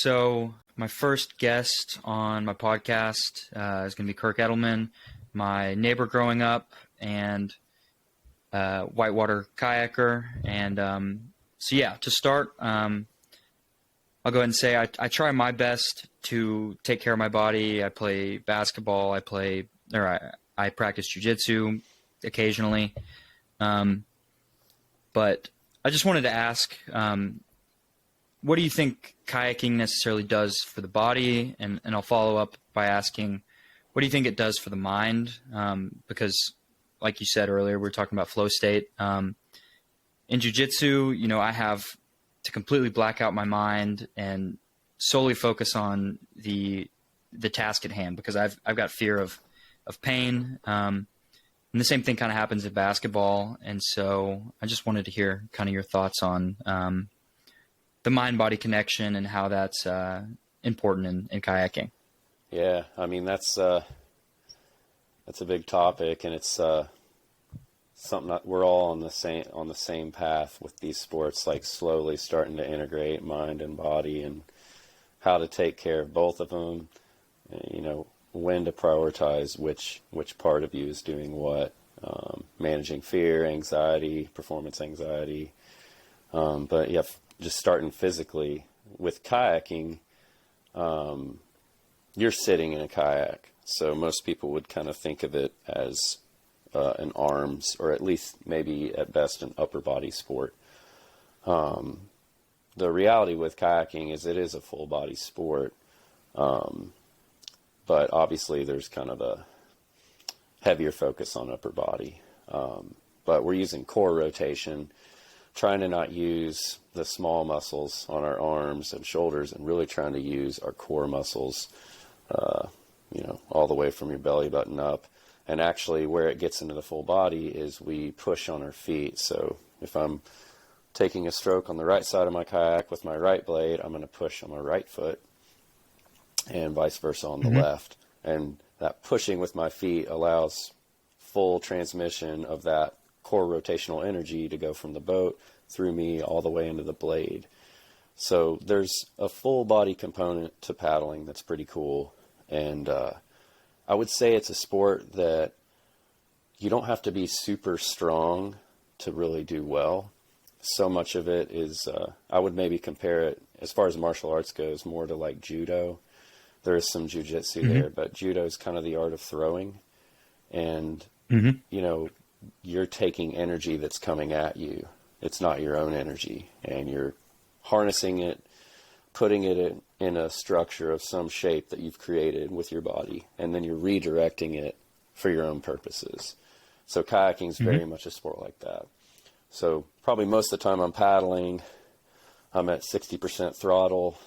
So my first guest on my podcast is going to be Kirk Eddlemon, my neighbor growing up, and whitewater kayaker. And to start, I'll go ahead and say I try my best to take care of my body. I play basketball. I practice jiu-jitsu occasionally. But I just wanted to ask, what do you think kayaking necessarily does for the body? And I'll follow up by asking, what do you think it does for the mind? Because like you said earlier, we were talking about flow state. In jiu-jitsu, I have to completely black out my mind and solely focus on the task at hand, because I've got fear of pain. And the same thing kind of happens in basketball. And so I just wanted to hear kind of your thoughts on the mind-body connection and how that's important in kayaking. Yeah, I mean, that's a big topic, and it's something that we're all on the same path with these sports, like slowly starting to integrate mind and body and how to take care of both of them, when to prioritize which part of you is doing what, managing fear, anxiety, performance anxiety. But yeah, just starting physically with kayaking, you're sitting in a kayak. So most people would kind of think of it as an arms, or at least maybe at best an upper body sport. The reality with kayaking is it is a full body sport. But obviously there's kind of a heavier focus on upper body. But we're using core rotation, trying to not use the small muscles on our arms and shoulders, and really trying to use our core muscles, all the way from your belly button up. And actually where it gets into the full body is we push on our feet. So if I'm taking a stroke on the right side of my kayak with my right blade, I'm going to push on my right foot, and vice versa on the left. And that pushing with my feet allows full transmission of that core rotational energy to go from the boat through me all the way into the blade. So there's a full body component to paddling that's pretty cool. And I would say it's a sport that you don't have to be super strong to really do well. So much of it is, I would maybe compare it, as far as martial arts goes, more to like judo. There is some jiu-jitsu there, but judo is kind of the art of throwing. And, you're taking energy that's coming at you. It's not your own energy. And you're harnessing it, putting it in a structure of some shape that you've created with your body. And then you're redirecting it for your own purposes. So kayaking is very much a sport like that. So probably most of the time I'm paddling, I'm at 60% throttle,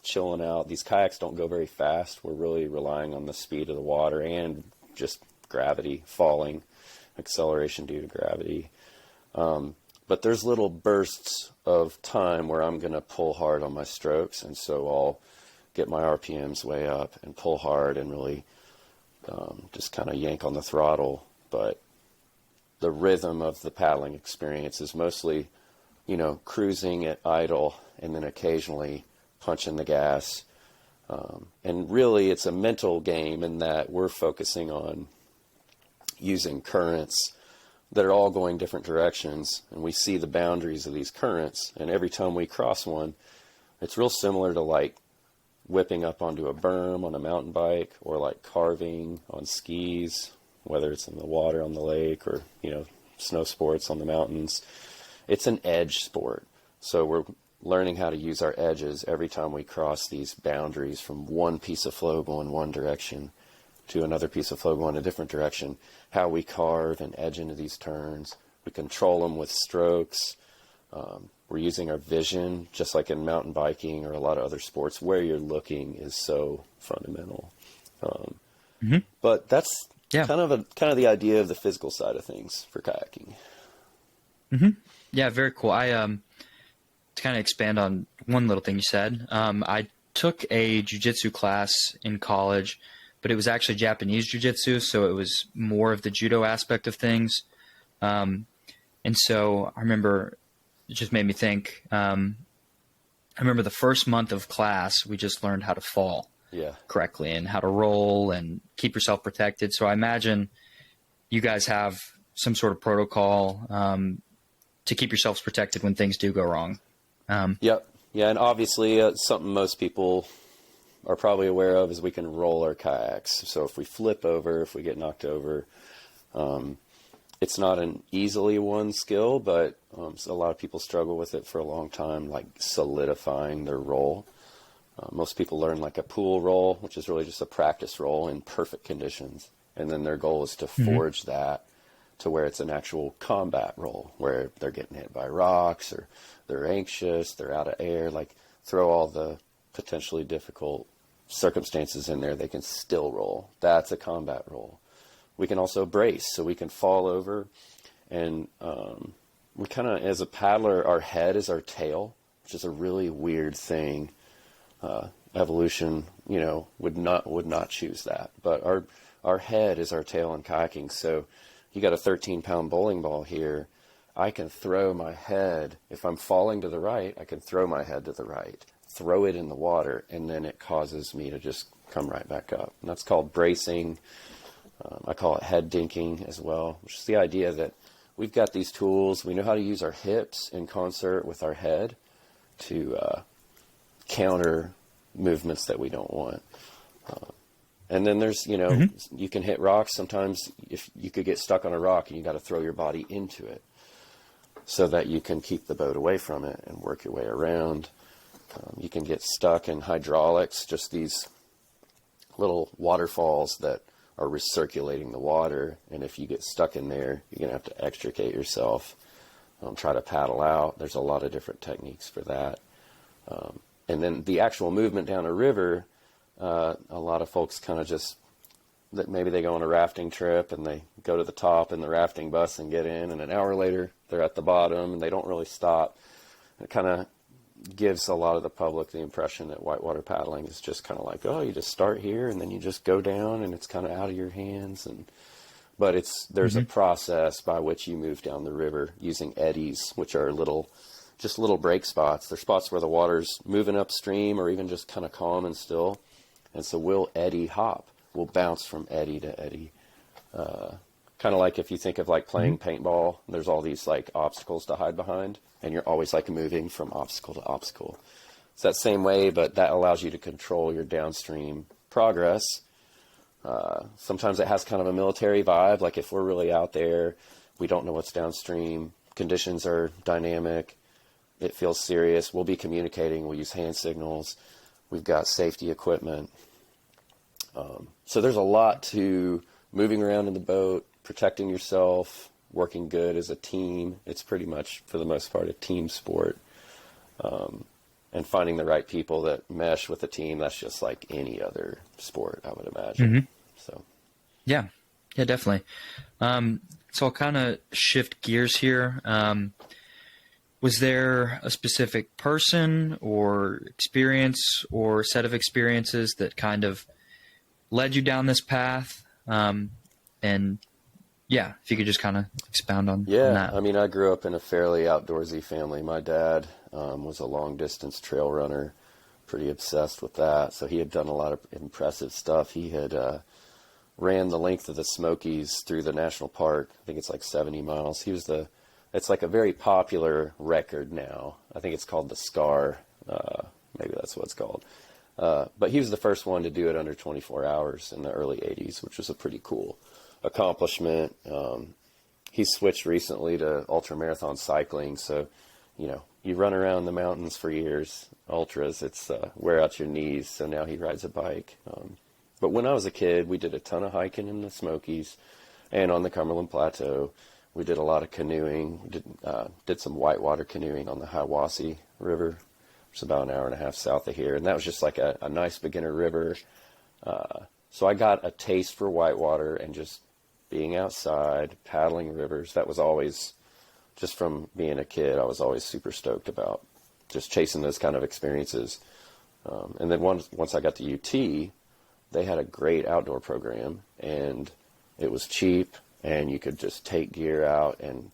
chilling out. These kayaks don't go very fast. We're really relying on the speed of the water and just gravity, falling, acceleration due to gravity. But there's little bursts of time where I'm going to pull hard on my strokes, and so I'll get my RPMs way up and pull hard and really just kind of yank on the throttle. But the rhythm of the paddling experience is mostly, cruising at idle and then occasionally punching the gas. And really it's a mental game in that we're focusing on using currents that are all going different directions, and we see the boundaries of these currents, and every time we cross one, it's real similar to like whipping up onto a berm on a mountain bike, or like carving on skis, whether it's in the water on the lake or, snow sports on the mountains. It's an edge sport. So we're learning how to use our edges every time we cross these boundaries from one piece of flow going one direction to another piece of flow going a different direction, how we carve and edge into these turns. We control them with strokes. We're using our vision, just like in mountain biking or a lot of other sports, where you're looking is so fundamental. But that's kind of the idea of the physical side of things for kayaking. Yeah, very cool. I to kind of expand on one little thing you said, I took a jiu-jitsu class in college, but it was actually Japanese jiu-jitsu, so it was more of the judo aspect of things. And so I remember it just made me think, I remember the first month of class, we just learned how to fall Yeah. correctly and how to roll and keep yourself protected. So I imagine you guys have some sort of protocol to keep yourselves protected when things do go wrong. Yep. Yeah, and obviously something most people are probably aware of is we can roll our kayaks. So if we flip over, if we get knocked over, it's not an easily won skill, but so a lot of people struggle with it for a long time, like solidifying their roll. Most people learn like a pool roll, which is really just a practice roll in perfect conditions. And then their goal is to forge that to where it's an actual combat roll, where they're getting hit by rocks or they're anxious, they're out of air, like throw all the potentially difficult circumstances in there, they can still roll. That's a combat roll. We can also brace, so we can fall over, and we kind of, as a paddler, our head is our tail, which is a really weird thing. Evolution, would not choose that, but our head is our tail in kayaking. So you got a 13-pound bowling ball here. I can throw my head, if I'm falling to the right, I can throw my head to the right, throw it in the water, and then it causes me to just come right back up. And that's called bracing. I call it head dinking as well, which is the idea that we've got these tools. We know how to use our hips in concert with our head to counter movements that we don't want. And then there's, you can hit rocks. Sometimes if you could get stuck on a rock and you got to throw your body into it so that you can keep the boat away from it and work your way around. You can get stuck in hydraulics, just these little waterfalls that are recirculating the water. And if you get stuck in there, you're going to have to extricate yourself, try to paddle out. There's a lot of different techniques for that. And then the actual movement down a river, a lot of folks kind of just, that maybe they go on a rafting trip and they go to the top in the rafting bus and get in, and an hour later they're at the bottom and they don't really stop. It kind of gives a lot of the public the impression that whitewater paddling is just kind of like, oh, you just start here and then you just go down and it's kind of out of your hands. But there's a process by which you move down the river using eddies, which are little break spots. They're spots where the water's moving upstream or even just kind of calm and still. And so we'll eddy hop. We'll bounce from eddy to eddy. Kind of like if you think of like playing paintball, there's all these like obstacles to hide behind, and you're always like moving from obstacle to obstacle. It's that same way, but that allows you to control your downstream progress. Sometimes it has kind of a military vibe, like if we're really out there, we don't know what's downstream, conditions are dynamic, it feels serious, we'll be communicating, we'll use hand signals, we've got safety equipment. So there's a lot to moving around in the boat, protecting yourself, working good as a team. It's pretty much, for the most part, a team sport. And finding the right people that mesh with the team, that's just like any other sport, I would imagine. So, Yeah, definitely. So I'll kind of shift gears here. Was there a specific person or experience or set of experiences that kind of led you down this path? And yeah, if you could just kind of expound on that. I mean, I grew up in a fairly outdoorsy family. My dad was a long-distance trail runner, pretty obsessed with that. So he had done a lot of impressive stuff. He had ran the length of the Smokies through the national park. I think it's like 70 miles. It's like a very popular record now. I think it's called the SCAR. Maybe that's what it's called. But he was the first one to do it under 24 hours in the early 80s, which was a pretty cool accomplishment. He switched recently to ultramarathon cycling. So, you run around the mountains for years, ultras, it's wear out your knees. So now he rides a bike. But when I was a kid, we did a ton of hiking in the Smokies and on the Cumberland Plateau. We did a lot of canoeing. We did some whitewater canoeing on the Hiwassee River. It's about an hour and a half south of here. And that was just like a nice beginner river. So I got a taste for whitewater and just being outside, paddling rivers. That was always, just from being a kid, I was always super stoked about just chasing those kind of experiences. And then once I got to UT, they had a great outdoor program, and it was cheap, and you could just take gear out. And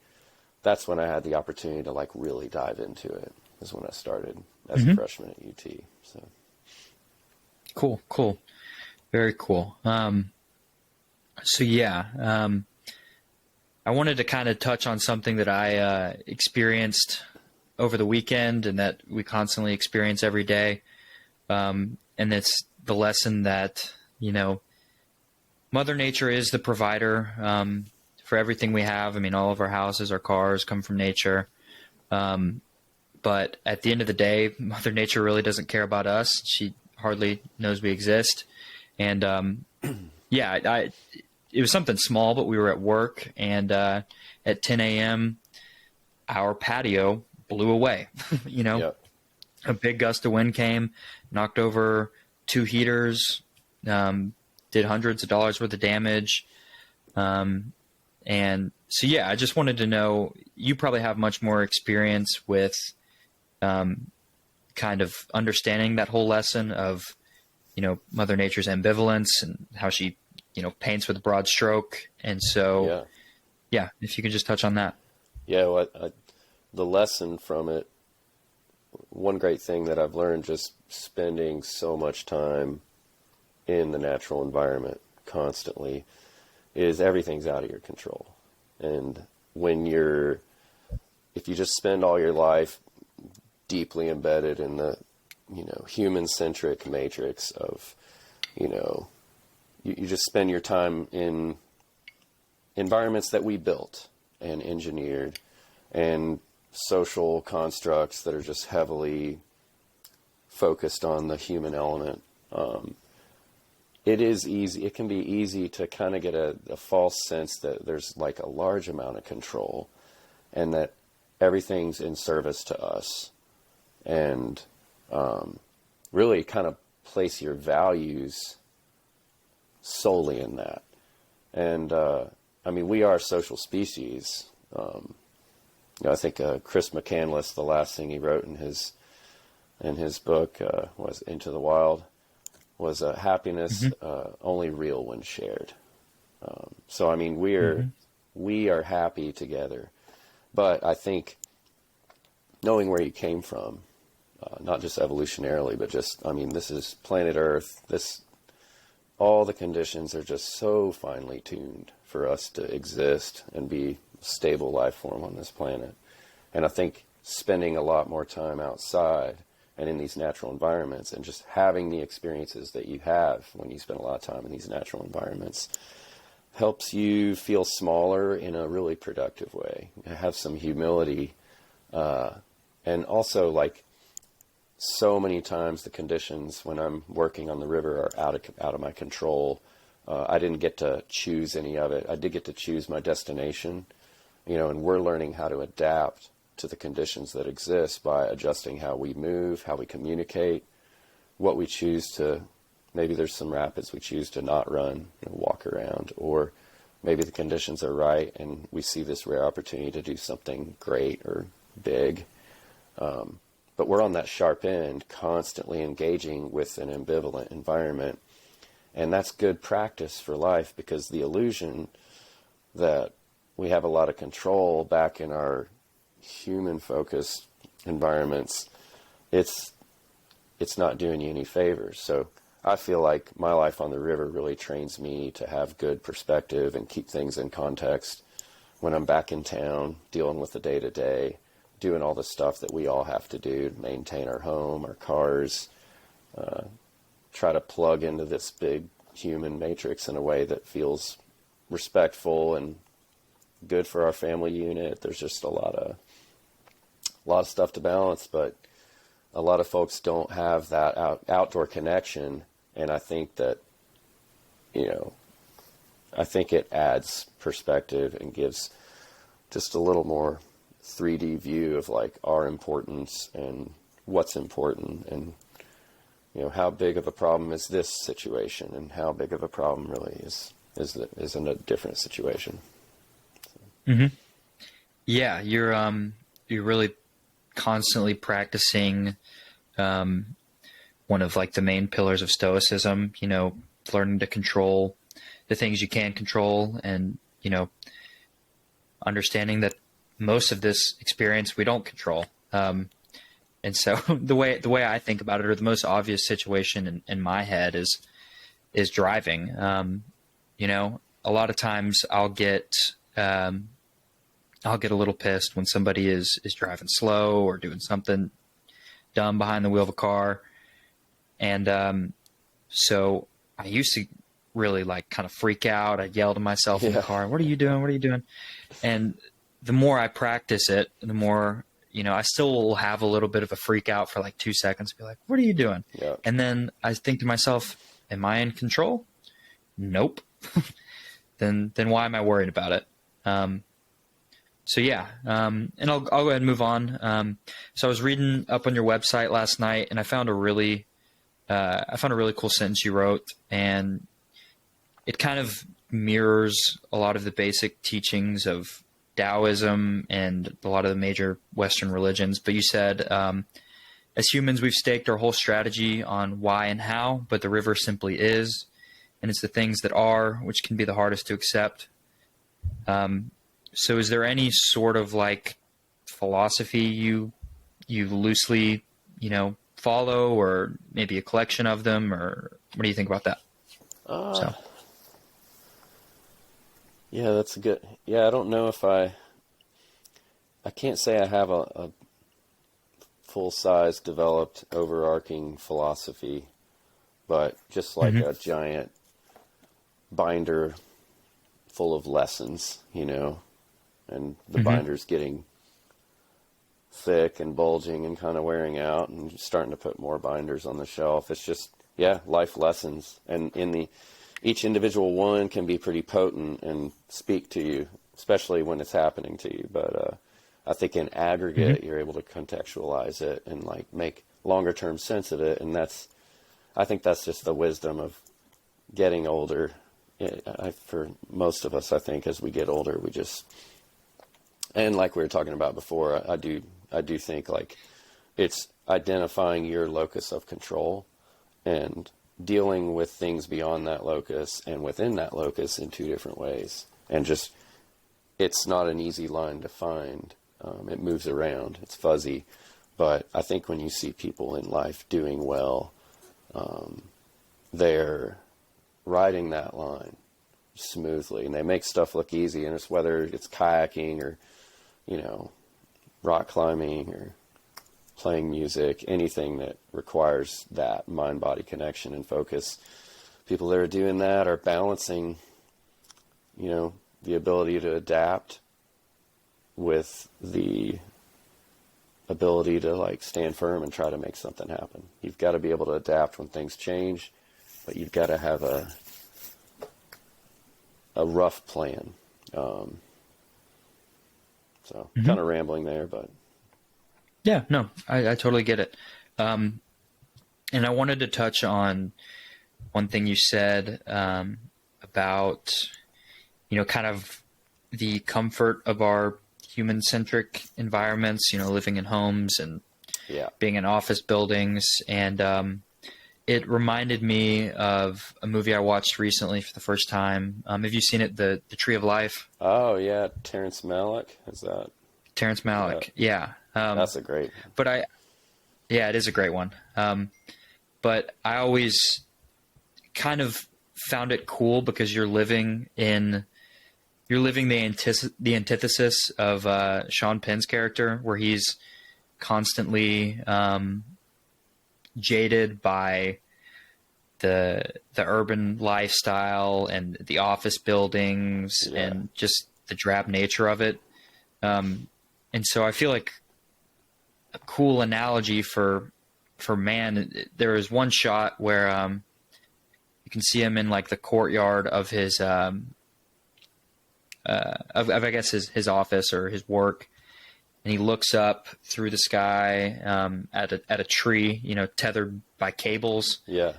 that's when I had the opportunity to like really dive into it. is when I started as a freshman at UT. So cool. Very cool. So yeah, I wanted to kind of touch on something that I experienced over the weekend and that we constantly experience every day. And it's the lesson that, Mother Nature is the provider for everything we have. I mean, all of our houses, our cars come from nature. But at the end of the day, Mother Nature really doesn't care about us. She hardly knows we exist. And it was something small, but we were at work, and at 10 a.m., our patio blew away. Yep. A big gust of wind came, knocked over 2 heaters, did hundreds of dollars worth of damage. And so, yeah, I just wanted to know, you probably have much more experience with kind of understanding that whole lesson of, Mother Nature's ambivalence and how she, paints with a broad stroke. And so, yeah, if you could just touch on that. Yeah, well, the lesson from it, one great thing that I've learned just spending so much time in the natural environment constantly is everything's out of your control. And if you just spend all your life deeply embedded in the, human-centric matrix of, you just spend your time in environments that we built and engineered and social constructs that are just heavily focused on the human element. It can be easy to kind of get a false sense that there's like a large amount of control and that everything's in service to us, and really kind of place your values solely in that. And we are a social species. I think Chris McCandless, the last thing he wrote in his book was Into the Wild, was happiness only real when shared. So we are happy together. But I think knowing where you came from, not just evolutionarily, but just, this is planet Earth. All the conditions are just so finely tuned for us to exist and be a stable life form on this planet. And I think spending a lot more time outside and in these natural environments and just having the experiences that you have when you spend a lot of time in these natural environments helps you feel smaller in a really productive way. Have some humility. And also, like, so many times the conditions when I'm working on the river are out of my control. I didn't get to choose any of it. I did get to choose my destination, and we're learning how to adapt to the conditions that exist by adjusting how we move, how we communicate, what we choose to, maybe there's some rapids we choose to not run, walk around, or maybe the conditions are right and we see this rare opportunity to do something great or big. But we're on that sharp end, constantly engaging with an ambivalent environment. And that's good practice for life, because the illusion that we have a lot of control back in our human-focused environments, it's not doing you any favors. So I feel like my life on the river really trains me to have good perspective and keep things in context when I'm back in town, dealing with the day-to-day, doing all the stuff that we all have to do to maintain our home, our cars, try to plug into this big human matrix in a way that feels respectful and good for our family unit. There's just a lot of stuff to balance, but a lot of folks don't have that outdoor connection, and I think that, I think it adds perspective and gives just a little more 3D view of like our importance and what's important, and how big of a problem is this situation and how big of a problem really is in a different situation. Yeah, you're really constantly practicing one of like the main pillars of Stoicism, learning to control the things you can control, and understanding that most of this experience we don't control. And so the way I think about it, or the most obvious situation in my head is driving. You know, a lot of times I'll get a little pissed when somebody is driving slow or doing something dumb behind the wheel of a car. And so I used to really like kind of freak out. I'd yell to myself in the car, "What are you doing? What are you doing?" And the more I practice it, the more, you know, I still will have a little bit of a freak out for like 2 seconds, be like, "What are you doing?" Yeah. And then I think to myself, am I in control? Nope. Then why am I worried about it? So yeah, and I'll go ahead and move on. So I was reading up on your website last night, and I found a really cool sentence you wrote, and it kind of mirrors a lot of the basic teachings of Taoism and a lot of the major Western religions. But you said, as humans, we've staked our whole strategy on why and how, but the river simply is, and it's the things that are which can be the hardest to accept. So is there any sort of like philosophy you loosely, you know, follow, or maybe a collection of them, or what do you think about that? Yeah, that's a good. Yeah, I don't know if I can't say I have a full-size developed overarching philosophy, but just like a giant binder full of lessons, you know, and the binder's getting thick and bulging and kind of wearing out and starting to put more binders on the shelf. It's just, yeah, life lessons. And each individual one can be pretty potent and speak to you, especially when it's happening to you. But I think in aggregate, you're able to contextualize it and like make longer term sense of it. And I think that's just the wisdom of getting older. For most of us, I think as we get older, we just, and like we were talking about before, I do think like it's identifying your locus of control and dealing with things beyond that locus and within that locus in two different ways. And just, it's not an easy line to find. It moves around. It's fuzzy. But I think when you see people in life doing well, they're riding that line smoothly, and they make stuff look easy. And it's whether it's kayaking or, you know, rock climbing or playing music, anything that requires that mind-body connection and focus. People that are doing that are balancing, you know, the ability to adapt with the ability to like stand firm and try to make something happen. You've got to be able to adapt when things change, but you've got to have a rough plan. So kind of rambling there, but yeah, no, I totally get it. And I wanted to touch on one thing you said about, you know, kind of the comfort of our human-centric environments, you know, living in homes and being in office buildings. And it reminded me of a movie I watched recently for the first time. Have you seen it, The Tree of Life? Oh, yeah, Terrence Malick, is that? Terrence Malick, yeah. That's a great one. But it is a great one. But I always kind of found it cool because you're living the antithesis of Sean Penn's character, where he's constantly jaded by the urban lifestyle and the office buildings and just the drab nature of it. And so I feel like a cool analogy for man, there is one shot where you can see him in like the courtyard of his of I guess his office or his work, and he looks up through the sky at a tree, you know, tethered by cables. Yeah.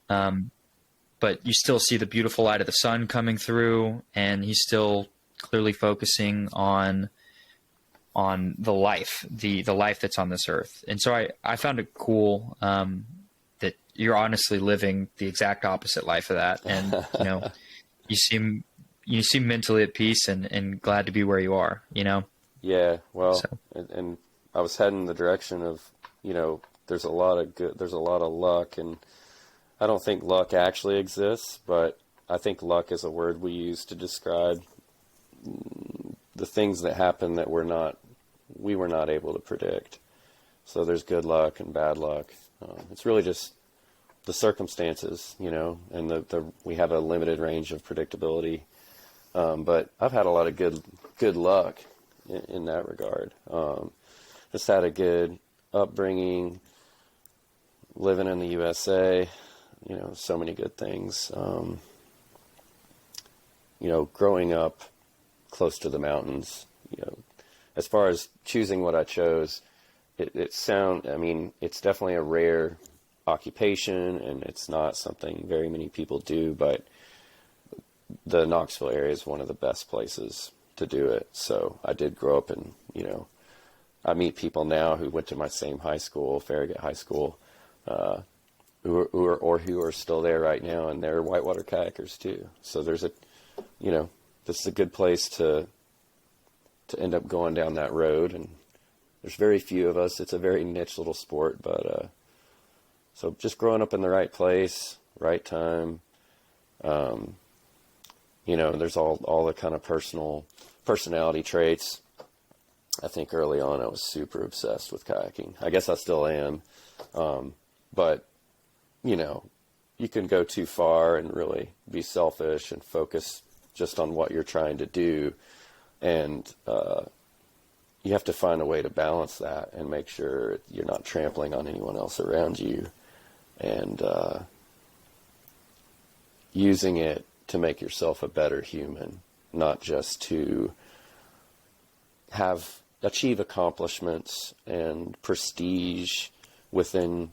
But you still see the beautiful light of the sun coming through, and he's still clearly focusing on the life, the life that's on this earth. And so I found it cool that you're honestly living the exact opposite life of that. And, you know, you seem mentally at peace and glad to be where you are, you know? Yeah. Well, and I was heading in the direction of there's a lot of luck, and I don't think luck actually exists, but I think luck is a word we use to describe the things that happen that we were not able to predict. So there's good luck and bad luck. It's really just the circumstances, and we have a limited range of predictability. But I've had a lot of good luck in that regard. Just had a good upbringing, living in the USA, so many good things. Growing up close to the mountains, as far as choosing what I chose, it's definitely a rare occupation, and it's not something very many people do, but the Knoxville area is one of the best places to do it. So I did grow up in, I meet people now who went to my same high school, Farragut High School, who are still there right now, and they're whitewater kayakers too. So this is a good place to end up going down that road, and there's very few of us. It's a very niche little sport, but so just growing up in the right place, right time. There's all the kind of personality traits. I think early on I was super obsessed with kayaking. I guess I still am. But, you can go too far and really be selfish and focus just on what you're trying to do. And you have to find a way to balance that and make sure you're not trampling on anyone else around you, and using it to make yourself a better human, not just to achieve accomplishments and prestige within,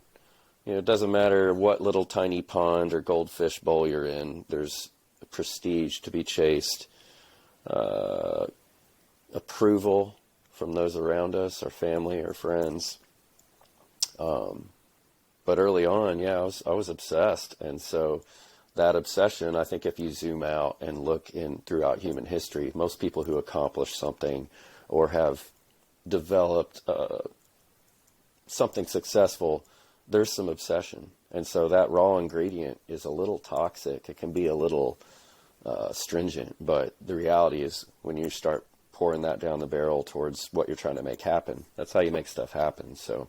it doesn't matter what little tiny pond or goldfish bowl you're in, there's prestige to be chased, approval from those around us, our family, our friends. But early on, I was obsessed. And so that obsession, I think if you zoom out and look throughout human history, most people who accomplish something or have developed something successful, there's some obsession. And so that raw ingredient is a little toxic. It can be a little stringent, but the reality is when you start pouring that down the barrel towards what you're trying to make happen, that's how you make stuff happen. So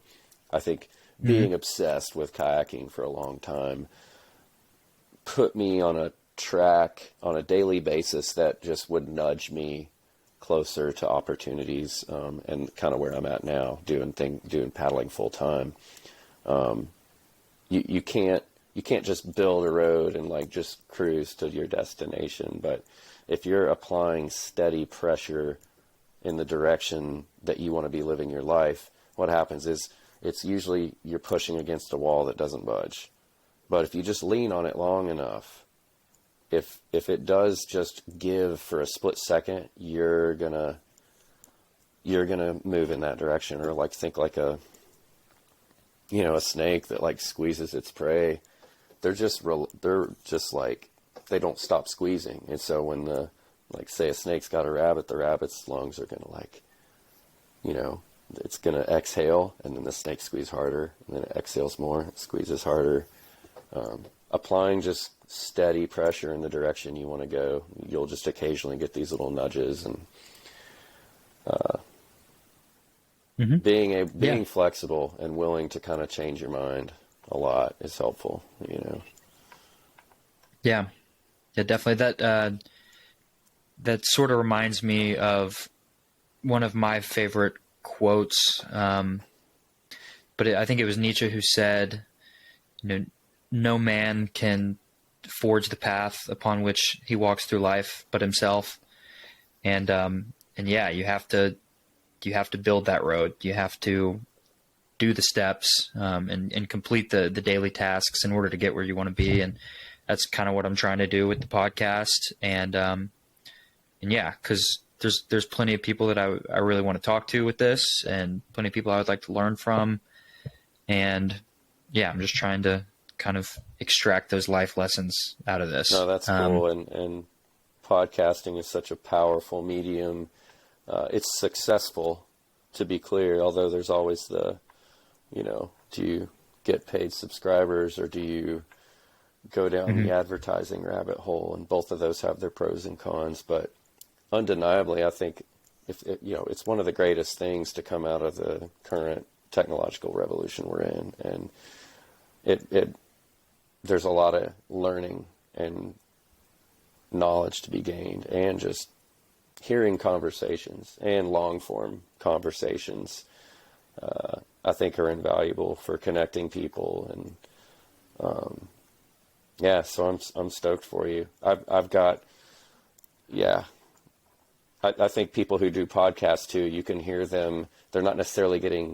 I think being obsessed with kayaking for a long time put me on a track on a daily basis that just would nudge me closer to opportunities, and kind of where I'm at now, doing paddling full time. You can't just build a road and just cruise to your destination, but if you're applying steady pressure in the direction that you want to be living your life, what happens is it's usually you're pushing against a wall that doesn't budge. But if you just lean on it long enough, if it does just give for a split second, you're gonna move in that direction. Or think like a snake that squeezes its prey. They don't stop squeezing. And so when say a snake's got a rabbit, the rabbit's lungs are gonna it's gonna exhale, and then the snake squeeze harder, and then it exhales more, it squeezes harder. Applying just steady pressure in the direction you want to go, you'll just occasionally get these little nudges, and being flexible and willing to kind of change your mind a lot is helpful. Yeah, definitely. That sort of reminds me of one of my favorite quotes, but I think it was Nietzsche who said, no man can forge the path upon which he walks through life but himself. And you have to build that road. You have to do the steps, and complete the daily tasks in order to get where you want to be. And that's kind of what I'm trying to do with the podcast. And cause there's plenty of people that I really want to talk to with this, and plenty of people I would like to learn from. And I'm just trying to kind of extract those life lessons out of this. No, that's cool. And podcasting is such a powerful medium. It's successful, to be clear, although there's always the do you get paid subscribers, or do you go down the advertising rabbit hole? And both of those have their pros and cons, but undeniably, I think it's one of the greatest things to come out of the current technological revolution we're in. And there's a lot of learning and knowledge to be gained, and just hearing conversations and long form conversations, I think are invaluable for connecting people. And, so I'm stoked for you. I've got, I think people who do podcasts too, you can hear them, they're not necessarily they're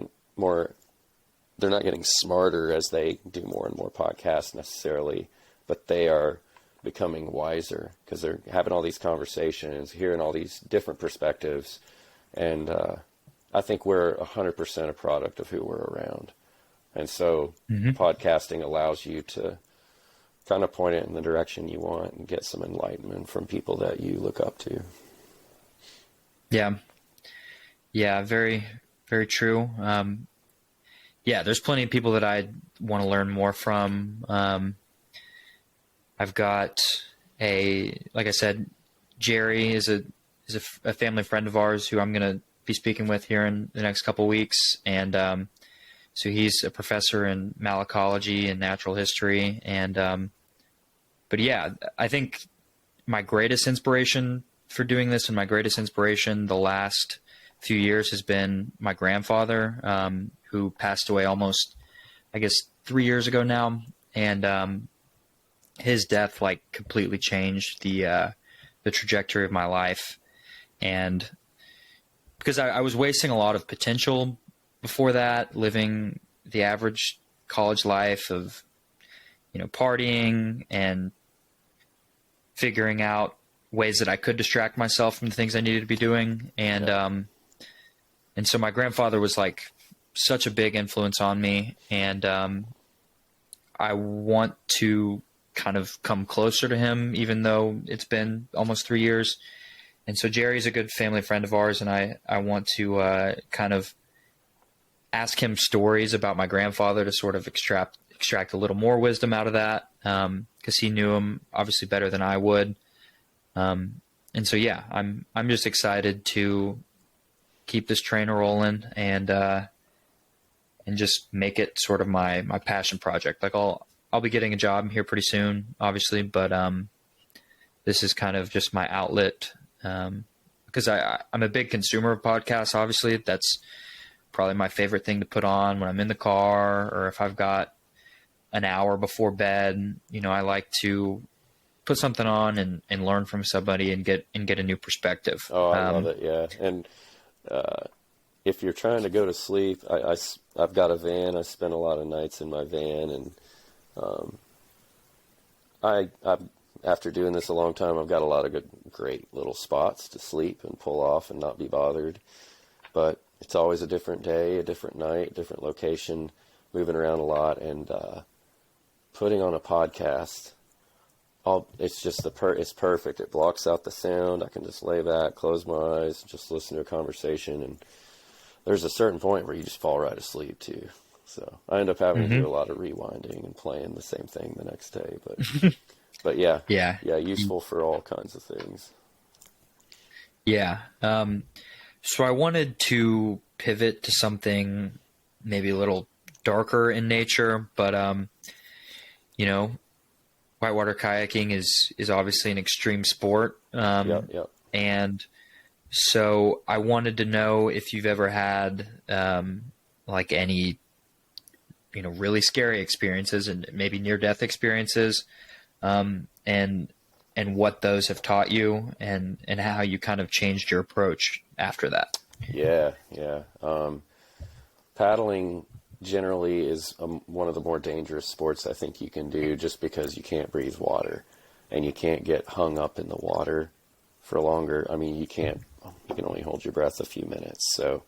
not getting smarter as they do more and more podcasts necessarily, but they are becoming wiser because they're having all these conversations, hearing all these different perspectives. And I think we're 100% a product of who we're around. And so podcasting allows you to kind of point it in the direction you want and get some enlightenment from people that you look up to. Yeah. Yeah. Very, very true. There's plenty of people that I want to learn more from. I've got like I said, Jerry is a family friend of ours who I'm going to be speaking with here in the next couple of weeks. And, so he's a professor in malacology and natural history. And, but yeah, I think my greatest inspiration for doing this, and my greatest inspiration the last few years, has been my grandfather, who passed away almost, I guess, 3 years ago now. And, his death completely changed the trajectory of my life. And because I was wasting a lot of potential before that, living the average college life of, partying and figuring out ways that I could distract myself from the things I needed to be doing. And, and so my grandfather was such a big influence on me. And, I want to kind of come closer to him, even though it's been almost 3 years. And so Jerry's a good family friend of ours, and I want to kind of ask him stories about my grandfather to sort of extract a little more wisdom out of that, because he knew him obviously better than I would. And so I'm just excited to keep this train rolling and just make it sort of my passion project. I'll be getting a job here pretty soon, obviously, but this is kind of just my outlet, because I'm a big consumer of podcasts. Obviously, that's probably my favorite thing to put on when I'm in the car, or if I've got an hour before bed. I like to put something on and learn from somebody and get a new perspective. Oh, I love it. Yeah. And if you're trying to go to sleep, I've got a van. I spend a lot of nights in my van, and after doing this a long time, I've got a lot of great little spots to sleep and pull off and not be bothered. But it's always a different day, a different night, different location, moving around a lot, and putting on a podcast. It's just it's perfect. It blocks out the sound. I can just lay back, close my eyes, just listen to a conversation, and there's a certain point where you just fall right asleep too. So I end up having to do a lot of rewinding and playing the same thing the next day. But yeah, useful for all kinds of things. Yeah. So I wanted to pivot to something maybe a little darker in nature, but whitewater kayaking is obviously an extreme sport. Yep. And so I wanted to know if you've ever had any really scary experiences and maybe near-death experiences, and what those have taught you, and how you kind of changed your approach after that. Yeah. Paddling generally is one of the more dangerous sports I think you can do, just because you can't breathe water and you can't get hung up in the water for longer. I mean, you can only hold your breath a few minutes. So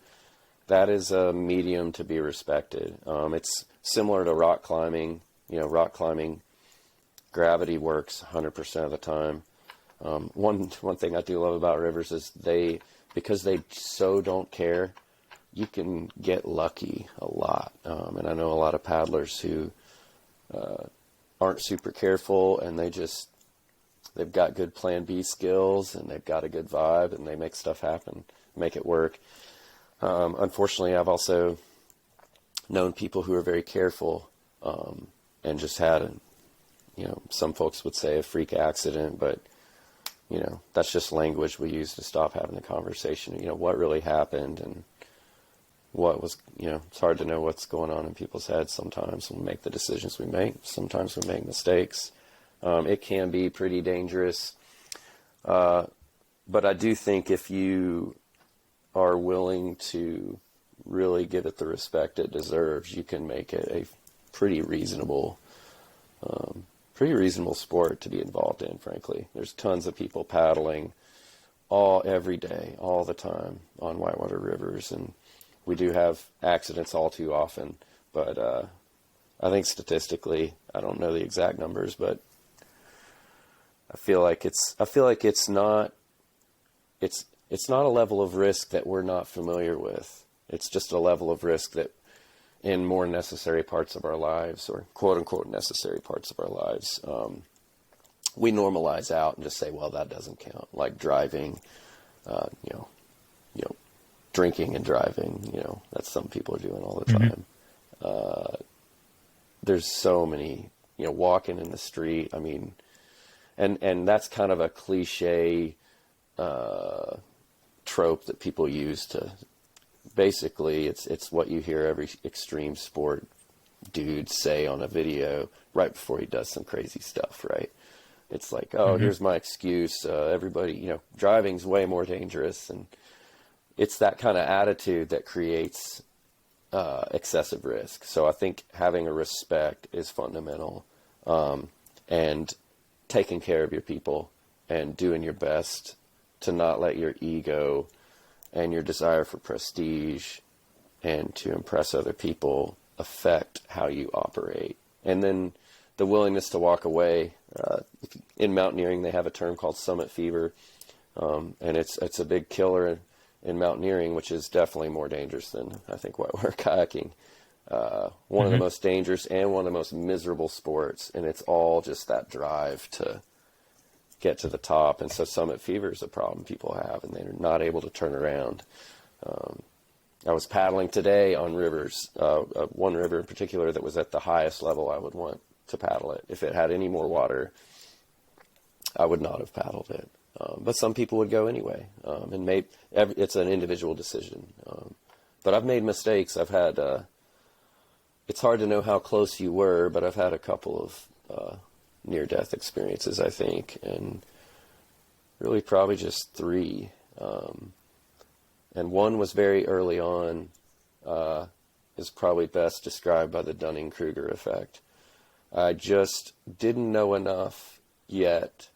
that is a medium to be respected. It's similar to rock climbing. Rock climbing, gravity works 100% of the time. One thing I do love about rivers is because they so don't care, you can get lucky a lot. And I know a lot of paddlers who aren't super careful, and they've got good plan B skills, and they've got a good vibe, and they make stuff happen, make it work. Unfortunately, I've also known people who are very careful and just had some folks would say a freak accident, but that's just language we use to stop having the conversation. What really happened, and what was, it's hard to know what's going on in people's heads sometimes when we make the decisions we make. Sometimes we make mistakes. It can be pretty dangerous. But I do think if you are willing to really give it the respect it deserves, you can make it a pretty reasonable sport to be involved in, frankly. There's tons of people paddling every day, all the time on whitewater rivers, and we do have accidents all too often. But I think statistically, I don't know the exact numbers, but I feel like it's not a level of risk that we're not familiar with. It's just a level of risk that in more necessary parts of our lives, or quote unquote necessary parts of our lives, we normalize out and just say, well, that doesn't count. Like driving, drinking and driving, that's some people are doing all the time. There's so many, walking in the street. I mean, and that's kind of a cliche trope that people use to basically, it's what you hear every extreme sport dude say on a video right before he does some crazy stuff, right? It's like, here's my excuse. Everybody, driving's way more dangerous. And it's that kind of attitude that creates excessive risk. So I think having a respect is fundamental, and taking care of your people and doing your best to not let your ego and your desire for prestige and to impress other people affect how you operate. And then the willingness to walk away. In mountaineering, they have a term called summit fever, and it's a big killer in mountaineering, which is definitely more dangerous than, I think, whitewater kayaking. One of the most dangerous and one of the most miserable sports, and it's all just that drive to get to the top. And so summit fever is a problem people have, and they're not able to turn around. I was paddling today on rivers, one river in particular that was at the highest level I would want to paddle it. If it had any more water, I would not have paddled it. But some people would go anyway, and it's an individual decision. But I've made mistakes. I've had, it's hard to know how close you were, but I've had a couple of near-death experiences, I think, and really probably just 3. And one was very early on, is probably best described by the Dunning-Kruger effect. I just didn't know enough yet,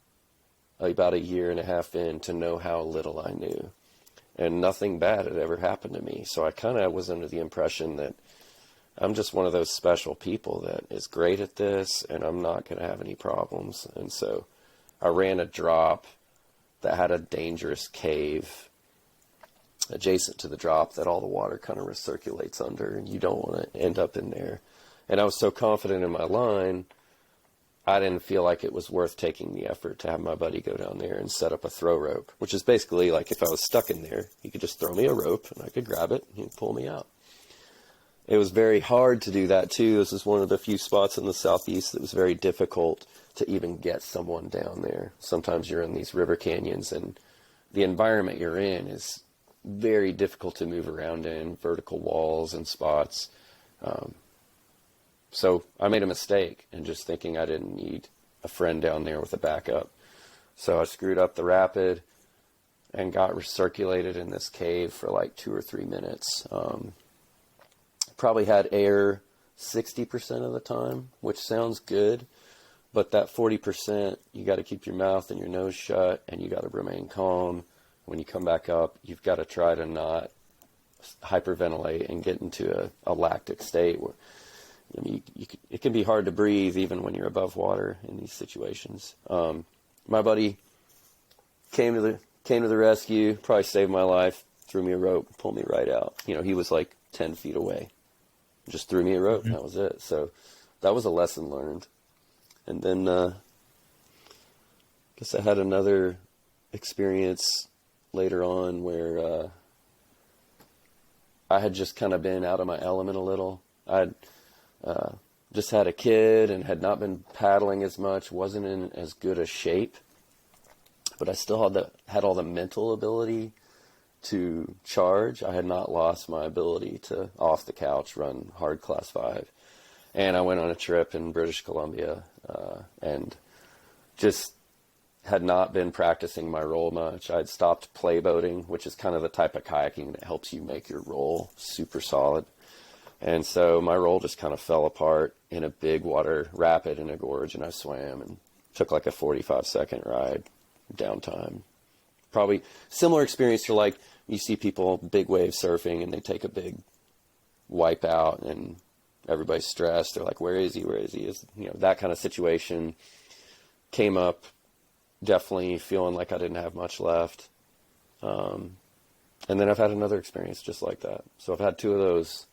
about a year and a half in, to know how little I knew. And nothing bad had ever happened to me. So I kind of was under the impression that I'm just one of those special people that is great at this, and I'm not going to have any problems. And so I ran a drop that had a dangerous cave adjacent to the drop that all the water kind of recirculates under, and you don't want to end up in there. And I was so confident in my line, I didn't feel like it was worth taking the effort to have my buddy go down there and set up a throw rope, which is basically like if I was stuck in there, he could just throw me a rope and I could grab it and he'd pull me out. It was very hard to do that too. This is one of the few spots in the southeast that was very difficult to even get someone down there. Sometimes you're in these river canyons and the environment you're in is very difficult to move around in, vertical walls and spots. So I made a mistake in just thinking I didn't need a friend down there with a backup. So I screwed up the rapid and got recirculated in this cave for like 2 or 3 minutes. Probably had air 60% of the time, which sounds good, but that 40%, you got to keep your mouth and your nose shut, and you got to remain calm. When you come back up, you've got to try to not hyperventilate and get into a lactic state where, I mean, it can be hard to breathe even when you're above water in these situations. My buddy came to the rescue, probably saved my life. threw me a rope, pulled me right out. You know, he was like 10 feet away. Just threw me a rope, and that was it. So that was a lesson learned. And then I guess I had another experience later on where I had just kind of been out of my element a little. I'd just had a kid and had not been paddling as much, wasn't in as good a shape, but I still had all the mental ability to charge. I had not lost my ability to, off the couch, run hard class 5. And I went on a trip in British Columbia and just had not been practicing my roll much. I'd stopped play boating, which is kind of the type of kayaking that helps you make your roll super solid. And so my roll just kind of fell apart in a big water rapid in a gorge, and I swam and took like a 45-second ride, downtime. Probably similar experience to like you see people big wave surfing and they take a big wipe out and everybody's stressed. They're like, where is he? Where is he? You know, that kind of situation came up, definitely feeling like I didn't have much left. And then I've had another experience just like that. So I've had 2 of those.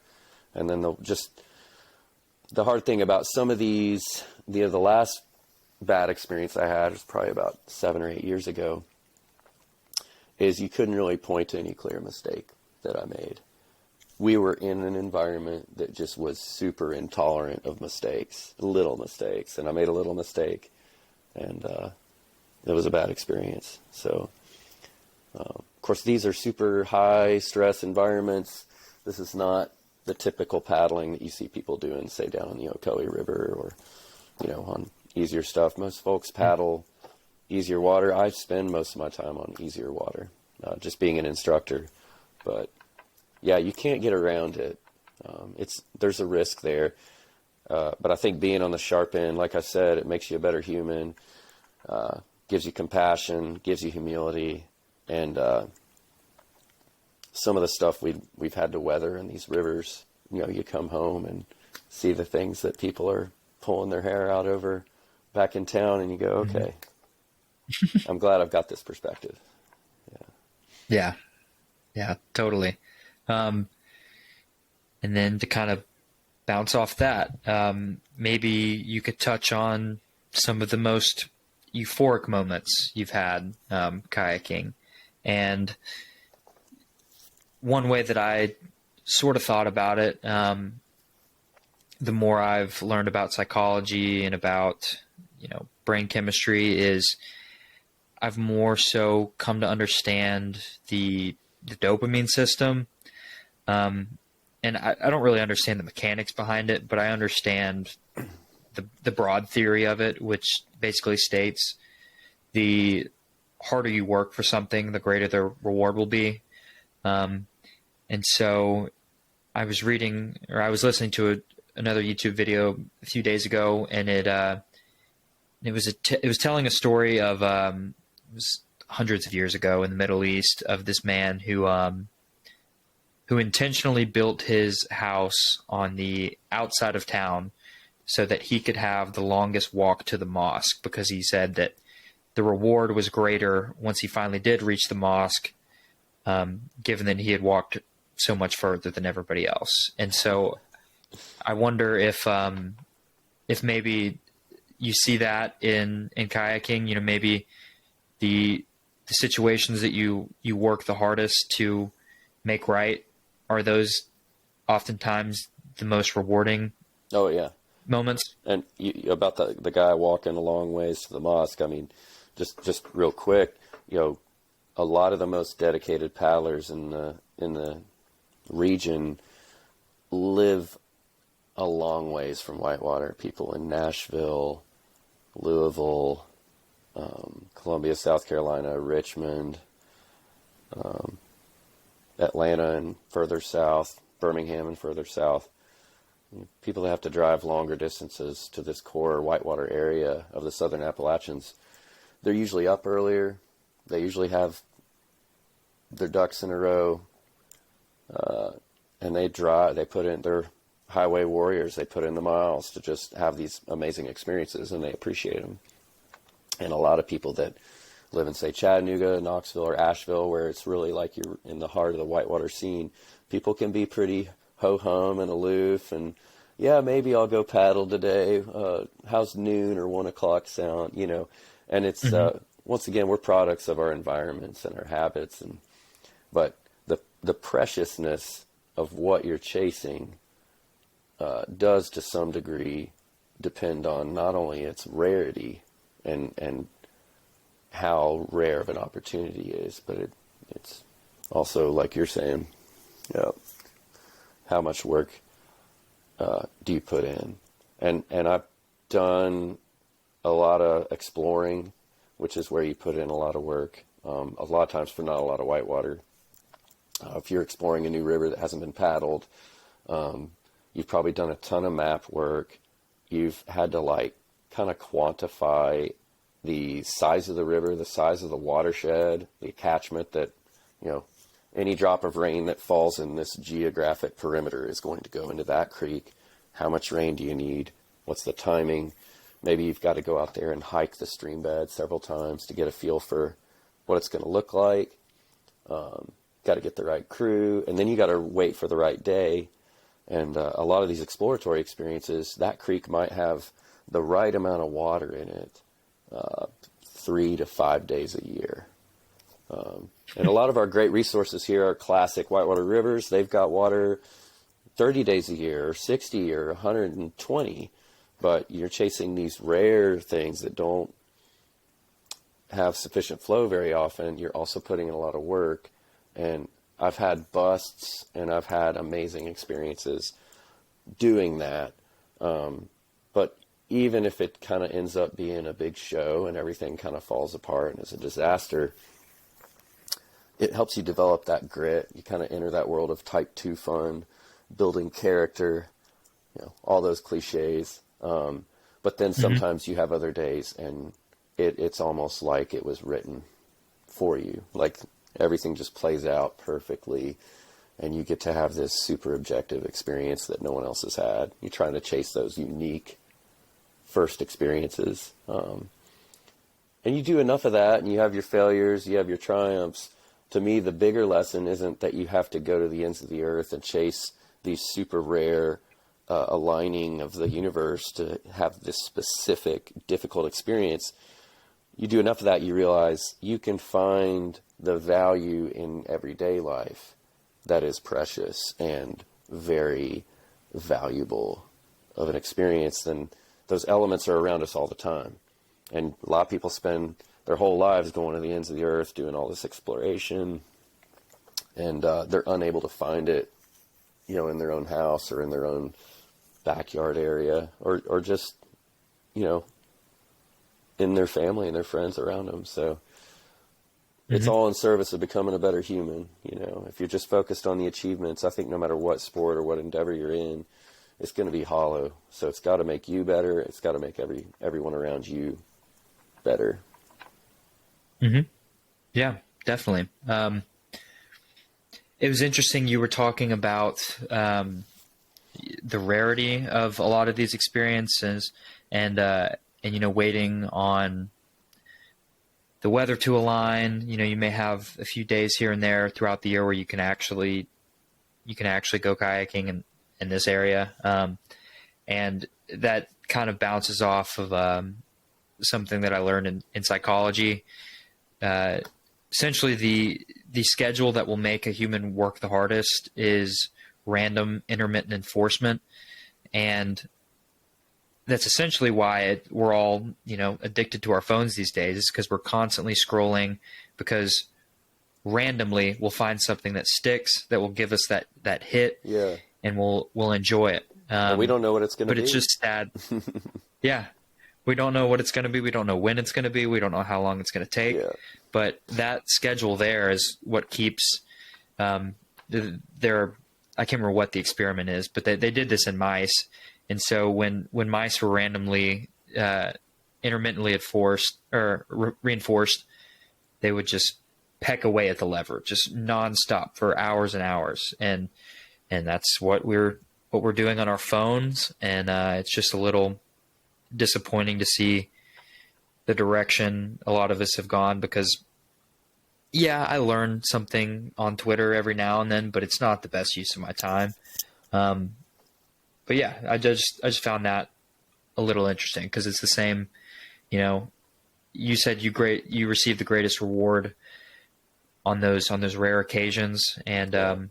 And then the hard thing about some of these, the last bad experience I had was probably about 7 or 8 years ago, is you couldn't really point to any clear mistake that I made. We were in an environment that just was super intolerant of mistakes, little mistakes. And I made a little mistake, and it was a bad experience. So, of course, these are super high stress environments. This is not the typical paddling that you see people doing, say, down on the Ocoee River or, you know, on easier stuff. Most folks paddle easier water. I spend most of my time on easier water, just being an instructor. But, yeah, you can't get around it. There's a risk there. But I think being on the sharp end, like I said, it makes you a better human, gives you compassion, gives you humility, and some of the stuff we've had to weather in these rivers, you know, you come home and see the things that people are pulling their hair out over back in town, and you go, okay, I'm glad I've got this perspective. Yeah, totally. And then to kind of bounce off that, maybe you could touch on some of the most euphoric moments you've had kayaking. And one way that I sort of thought about it, the more I've learned about psychology and about, you know, brain chemistry, is I've more so come to understand the dopamine system. And I don't really understand the mechanics behind it, but I understand the broad theory of it, which basically states the harder you work for something, the greater the reward will be. And so I was listening to another YouTube video a few days ago, and it was telling a story of it was hundreds of years ago in the Middle East, of this man who intentionally built his house on the outside of town so that he could have the longest walk to the mosque, because he said that the reward was greater once he finally did reach the mosque, given that he had walked so much further than everybody else. And so I wonder if maybe you see that in kayaking, you know, maybe the situations that you work the hardest to make right, are those oftentimes the most rewarding Oh, yeah. moments? And about the guy walking a long ways to the mosque, I mean, just real quick, you know, a lot of the most dedicated paddlers in the region live a long ways from Whitewater. People in Nashville, Louisville, Columbia, South Carolina, Richmond, Atlanta and further south, Birmingham and further south. People that have to drive longer distances to this core Whitewater area of the Southern Appalachians, they're usually up earlier. They usually have their ducks in a row, and they put in, they're highway warriors. They put in the miles to just have these amazing experiences, and they appreciate them. And a lot of people that live in, say, Chattanooga, Knoxville, or Asheville, where it's really like you're in the heart of the whitewater scene, people can be pretty ho-hum and aloof, and yeah, maybe I'll go paddle today. How's noon or 1 o'clock sound? And it's once again, we're products of our environments and our habits, but the preciousness of what you're chasing does to some degree depend on not only its rarity and how rare of an opportunity is, but it's also, like you're saying, how much work do you put in? And I've done a lot of exploring, which is where you put in a lot of work, a lot of times for not a lot of whitewater. If you're exploring a new river that hasn't been paddled, you've probably done a ton of map work. You've had to kind of quantify the size of the river, the size of the watershed, the catchment that, any drop of rain that falls in this geographic perimeter is going to go into that creek. How much rain do you need? What's the timing? Maybe you've got to go out there and hike the stream bed several times to get a feel for what it's going to look like. Got to get the right crew, and then you got to wait for the right day. And a lot of these exploratory experiences, that creek might have the right amount of water in it 3 to 5 days a year. And a lot of our great resources here are classic whitewater rivers. They've got water 30 days a year, or 60, or 120. But you're chasing these rare things that don't have sufficient flow very often. You're also putting in a lot of work. And I've had busts and I've had amazing experiences doing that. But even if it kind of ends up being a big show and everything kind of falls apart and is a disaster, it helps you develop that grit. You kind of enter that world of type 2 fun, building character, all those cliches. But then sometimes you have other days and it's almost like it was written for you. Like everything just plays out perfectly and you get to have this super objective experience that no one else has had. You're trying to chase those unique first experiences. And you do enough of that and you have your failures, you have your triumphs. To me, the bigger lesson isn't that you have to go to the ends of the earth and chase these super rare aligning of the universe to have this specific difficult experience. You do enough of that, you realize you can find the value in everyday life that is precious and very valuable of an experience. Then those elements are around us all the time. And a lot of people spend their whole lives going to the ends of the earth, doing all this exploration, and they're unable to find it, in their own house or in their own backyard area, or just, in their family and their friends around them. So it's all in service of becoming a better human. If you're just focused on the achievements, I think no matter what sport or what endeavor you're in, it's going to be hollow. So it's got to make you better. It's got to make everyone around you better. Yeah, definitely. It was interesting you were talking about the rarity of a lot of these experiences and waiting on the weather to align. You may have a few days here and there throughout the year where you can actually go kayaking in this area. And that kind of bounces off of something that I learned in psychology. Essentially the schedule that will make a human work the hardest is random intermittent enforcement. And that's essentially why we're all, addicted to our phones these days, is because we're constantly scrolling, because randomly we'll find something that sticks, that will give us that hit. Yeah. And we'll enjoy it. And we don't know what it's going to be. But it's just sad. Yeah. We don't know what it's going to be. We don't know when it's going to be. We don't know how long it's going to take. Yeah. But that schedule there is what keeps I can't remember what the experiment is, but they did this in mice. And so when mice were randomly intermittently reinforced, they would just peck away at the lever, just nonstop for hours and hours. And that's what we're doing on our phones. And it's just a little disappointing to see the direction a lot of us have gone, because yeah, I learn something on Twitter every now and then, but it's not the best use of my time. But yeah, I just found that a little interesting, because it's the same, you know, you said you received the greatest reward on those rare occasions. And,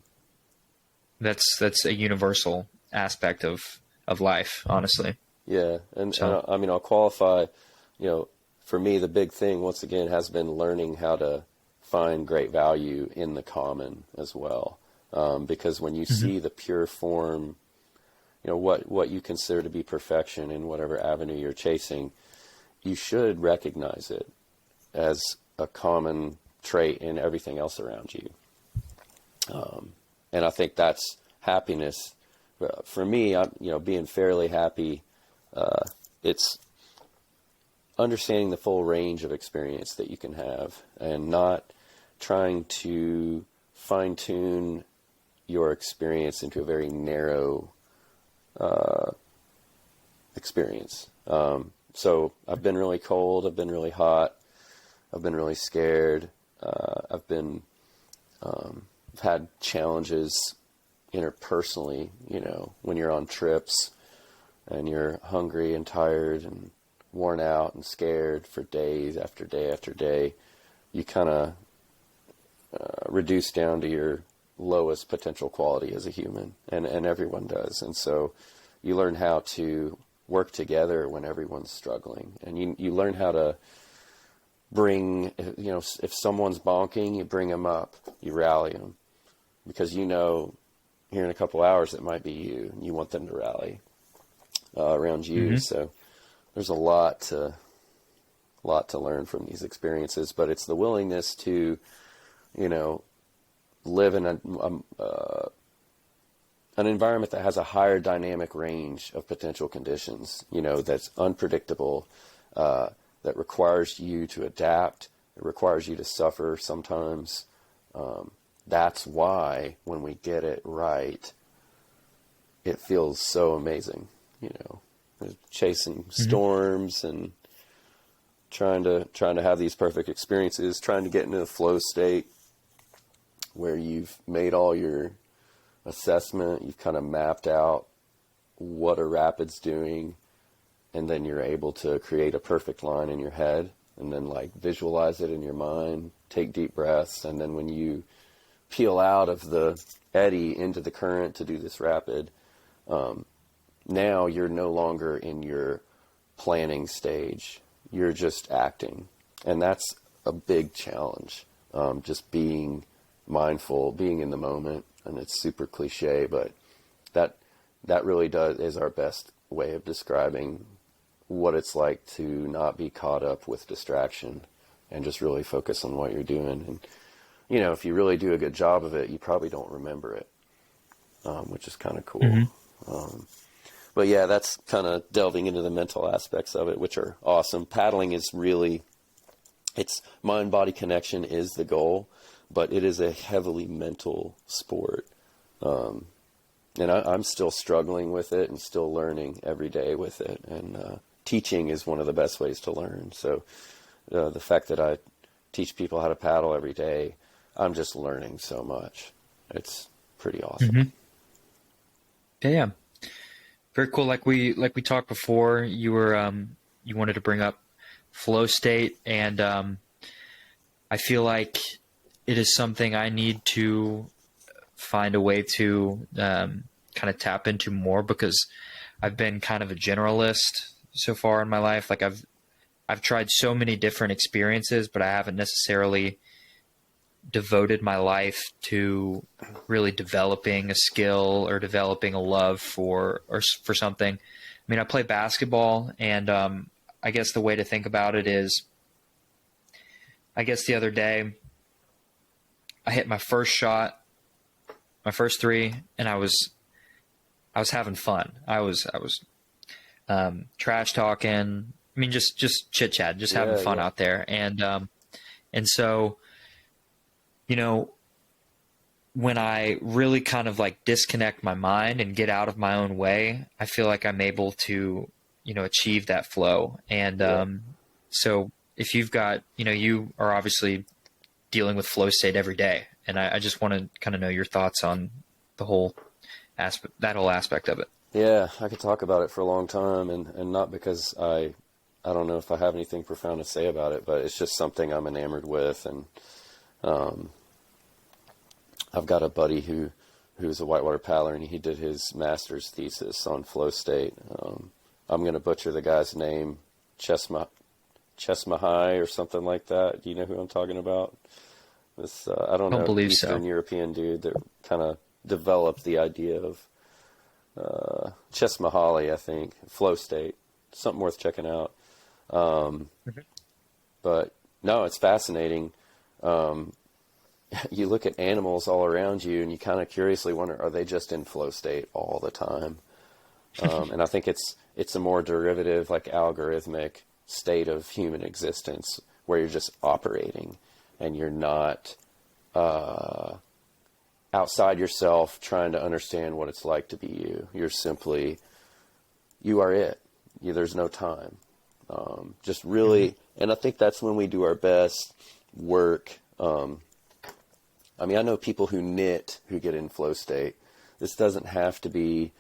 that's a universal aspect of life, honestly. Yeah. And I mean, I'll qualify, for me, the big thing, once again, has been learning how to find great value in the common as well. Because when you see the pure form, what you consider to be perfection in whatever avenue you're chasing, you should recognize it as a common trait in everything else around you. And I think that's happiness. For me, being fairly happy, it's understanding the full range of experience that you can have, and not trying to fine-tune your experience into a very narrow experience. So I've been really cold, I've been really hot, I've been really scared, I've had challenges interpersonally, when you're on trips and you're hungry and tired and worn out and scared for days after day after day, you kind of reduce down to your lowest potential quality as a human, and everyone does. And so you learn how to work together when everyone's struggling, and you learn how to bring, if someone's bonking, you bring them up, you rally them, because here in a couple hours it might be you, and you want them to rally around you. So there's a lot to learn from these experiences, but it's the willingness to, live in an environment that has a higher dynamic range of potential conditions, that's unpredictable, that requires you to adapt. It requires you to suffer sometimes. That's why when we get it right, it feels so amazing, chasing storms and trying to have these perfect experiences, trying to get into a flow state where you've made all your assessment, you've kind of mapped out what a rapid's doing, and then you're able to create a perfect line in your head, and then visualize it in your mind, take deep breaths, and then when you peel out of the eddy into the current to do this rapid, now you're no longer in your planning stage, you're just acting. And that's a big challenge, just being mindful, being in the moment. And it's super cliche, but that really is our best way of describing what it's like to not be caught up with distraction and just really focus on what you're doing. And if you really do a good job of it, you probably don't remember it, which is kind of cool. But yeah, that's kind of delving into the mental aspects of it, which are awesome. Paddling is really, it's mind-body connection is the goal, but it is a heavily mental sport. And I'm still struggling with it and still learning every day with it. And teaching is one of the best ways to learn. So the fact that I teach people how to paddle every day, I'm just learning so much. It's pretty awesome. Yeah. Very cool. Like we talked before, you were you wanted to bring up flow state, and I feel like it is something I need to find a way to kind of tap into more, because I've been kind of a generalist so far in my life. Like I've tried so many different experiences, but I haven't necessarily devoted my life to really developing a skill or developing a love for something. I mean, I play basketball, and I guess the way to think about it is, I guess the other day I hit my first shot, my first three, and I was having fun. I was trash talking. I mean, just chit chat, just having fun out there. And so, when I really kind of disconnect my mind and get out of my own way, I feel like I'm able to, achieve that flow. And So if you've got, you are obviously dealing with flow state every day, and I just want to kind of know your thoughts on the whole that whole aspect of it. Yeah, I could talk about it for a long time, and not because I don't know if I have anything profound to say about it, but it's just something I'm enamored with. And I've got a buddy who's a whitewater paddler, and he did his master's thesis on flow state. I'm going to butcher the guy's name, Chesmahai or something like that. Do you know who I'm talking about? This I don't know, believe Eastern so. European dude that kind of developed the idea of Chesmahali, I think, flow state. Something worth checking out. But no, it's fascinating. You look at animals all around you, and you kind of curiously wonder, are they just in flow state all the time? And I think it's a more derivative, like algorithmic state of human existence where you're just operating and you're not outside yourself trying to understand what it's like to be you. You're simply, you are it. There's no time. Just really, and I think that's when we do our best work. I mean, I know people who knit who get in flow state. This doesn't have to be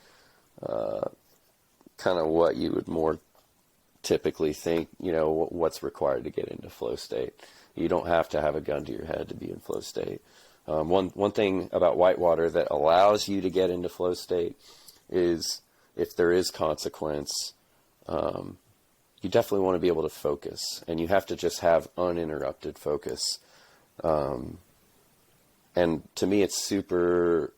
kind of what you would more typically think, what's required to get into flow state. You don't have to have a gun to your head to be in flow state. One thing about whitewater that allows you to get into flow state is if there is consequence, you definitely want to be able to focus, and you have to just have uninterrupted focus. And to me, it's super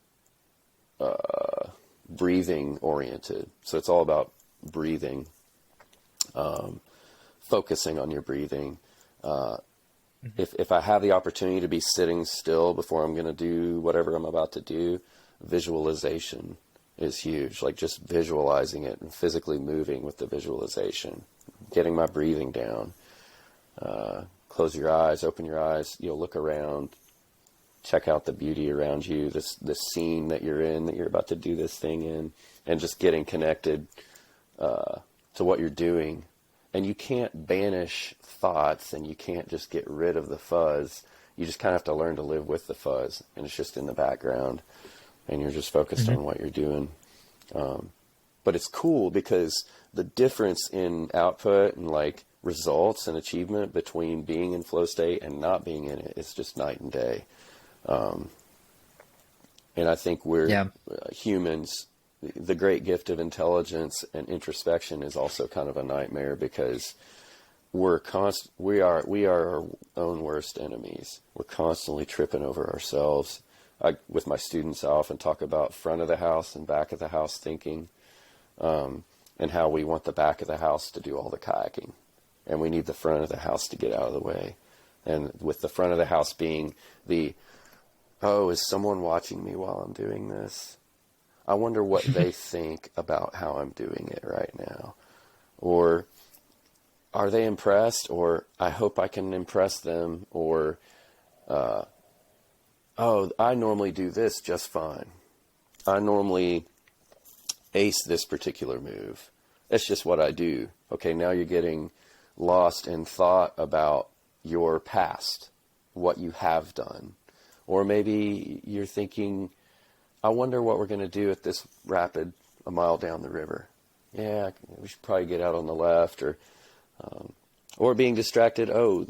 breathing oriented. So it's all about breathing, focusing on your breathing. If I have the opportunity to be sitting still before I'm going to do whatever I'm about to do, visualization is huge. Like just visualizing it and physically moving with the visualization, getting my breathing down. Close your eyes, open your eyes, look around, check out the beauty around you, this scene that you're in, that you're about to do this thing in, and just getting connected to what you're doing. And you can't banish thoughts, and you can't just get rid of the fuzz. You just kind of have to learn to live with the fuzz, and it's just in the background, and you're just focused on what you're doing. But it's cool because the difference in output and like results and achievement between being in flow state and not being in it is just night and day. And I think we're humans. The great gift of intelligence and introspection is also kind of a nightmare because we are our own worst enemies. We're constantly tripping over ourselves. With my students, I often talk about front of the house and back of the house thinking, and how we want the back of the house to do all the kayaking, and we need the front of the house to get out of the way. And with the front of the house being is someone watching me while I'm doing this? I wonder what they think about how I'm doing it right now. Or are they impressed? Or I hope I can impress them. Or, I normally do this just fine. I normally ace this particular move. That's just what I do. Okay, now you're getting lost in thought about your past, what you have done. Or maybe you're thinking, I wonder what we're going to do at this rapid a mile down the river. Yeah, we should probably get out on the left. Or being distracted,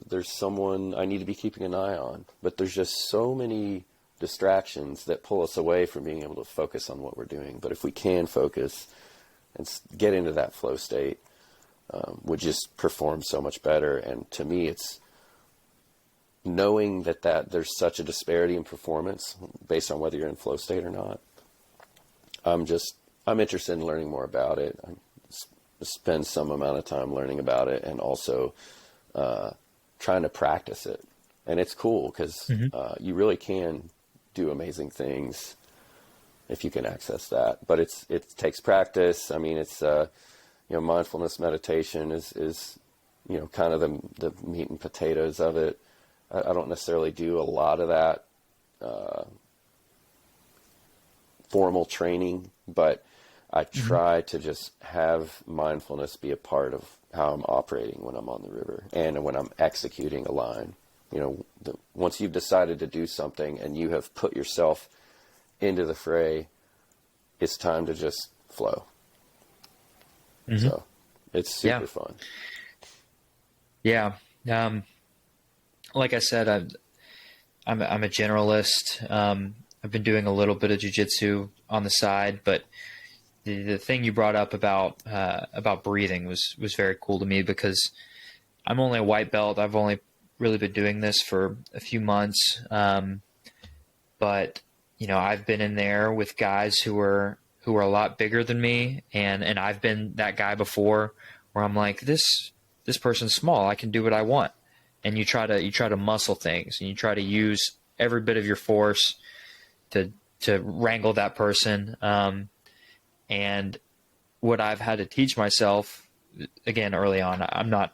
there's someone I need to be keeping an eye on. But there's just so many distractions that pull us away from being able to focus on what we're doing. But if we can focus and get into that flow state, we just perform so much better. And to me, it's knowing that there's such a disparity in performance based on whether you're in flow state or not. I'm interested in learning more about it. I spend some amount of time learning about it and also trying to practice it. And it's cool because you really can do amazing things if you can access that. But it takes practice. I mean, it's mindfulness meditation is kind of the meat and potatoes of it. I don't necessarily do a lot of that formal training, but I try to just have mindfulness be a part of how I'm operating when I'm on the river and when I'm executing a line. You know, once you've decided to do something and you have put yourself into the fray, it's time to just flow. Mm-hmm. So it's super fun. Yeah. Like I said, I'm a generalist. I've been doing a little bit of jiu-jitsu on the side, but the thing you brought up about breathing was very cool to me, because I'm only a white belt. I've only really been doing this for a few months. But you know, I've been in there with guys who are a lot bigger than me, and I've been that guy before, where I'm like, this person's small, I can do what I want. And you try to muscle things, and you try to use every bit of your force to wrangle that person. And what I've had to teach myself, again, early on, I'm not